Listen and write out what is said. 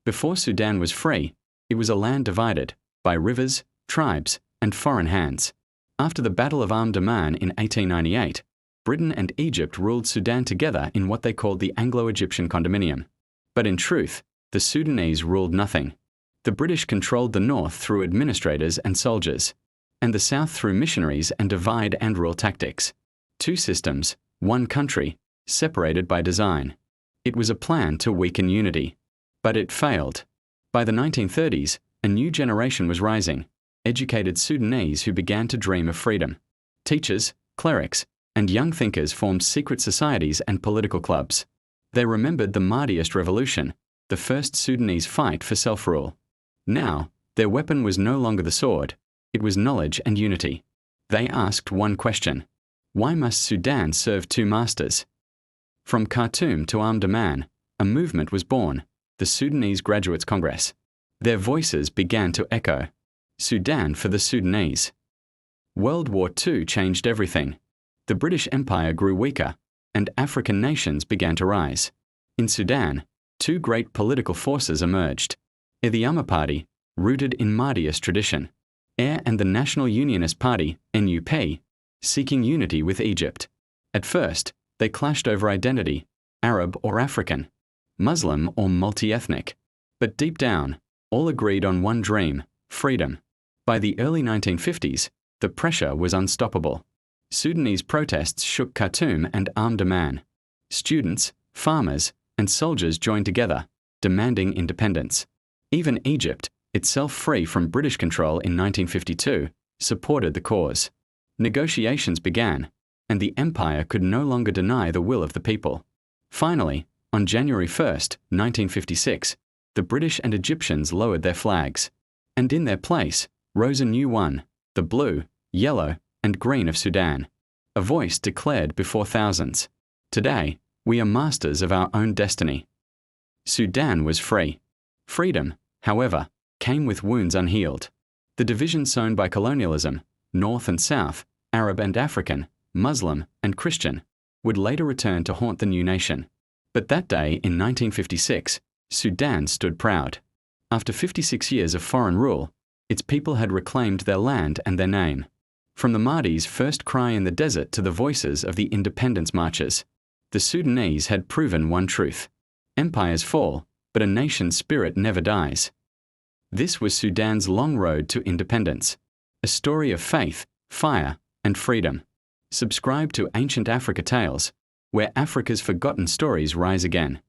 Before Sudan was free, it was a land divided by rivers, tribes, and foreign hands. After the Battle of Omdurman in 1898, Britain and Egypt ruled Sudan together in what they called the Anglo-Egyptian condominium. But in truth, the Sudanese ruled nothing. The British controlled the north through administrators and soldiers, and the south through missionaries and divide and rule tactics. Two systems, one country, separated by design. It was a plan to weaken unity. But it failed. By the 1930s, a new generation was rising, educated Sudanese who began to dream of freedom. Teachers, clerics, and young thinkers formed secret societies and political clubs. They remembered the Mahdist Revolution, the first Sudanese fight for self-rule. Now, their weapon was no longer the sword, it was knowledge and unity. They asked one question: why must Sudan serve two masters? From Khartoum to Omdurman, a movement was born, the Sudanese Graduates Congress. Their voices began to echo. Sudan for the Sudanese. World War II changed everything. The British Empire grew weaker, and African nations began to rise. In Sudan, two great political forces emerged. The Umma Party, rooted in Mahdist tradition. And the National Unionist Party, NUP, seeking unity with Egypt. At first, they clashed over identity, Arab or African, Muslim or multi-ethnic. But deep down, all agreed on one dream: freedom. By the early 1950s, the pressure was unstoppable. Sudanese protests shook Khartoum and Omdurman. Students, farmers, and soldiers joined together, demanding independence. Even Egypt, itself free from British control in 1952, supported the cause. Negotiations began, and the empire could no longer deny the will of the people. Finally, on January 1, 1956, the British and Egyptians lowered their flags, and in their place rose a new one, the blue, yellow, and green of Sudan. A voice declared before thousands: today, we are masters of our own destiny. Sudan was free. Freedom, however, came with wounds unhealed. The division sown by colonialism, North and South, Arab and African, Muslim and Christian, would later return to haunt the new nation. But that day in 1956, Sudan stood proud. After 56 years of foreign rule, its people had reclaimed their land and their name. From the Mahdi's first cry in the desert to the voices of the independence marchers, the Sudanese had proven one truth: empires fall, but a nation's spirit never dies. This was Sudan's long road to independence, a story of faith, fire, and freedom. Subscribe to Ancient Africa Tales, where Africa's forgotten stories rise again.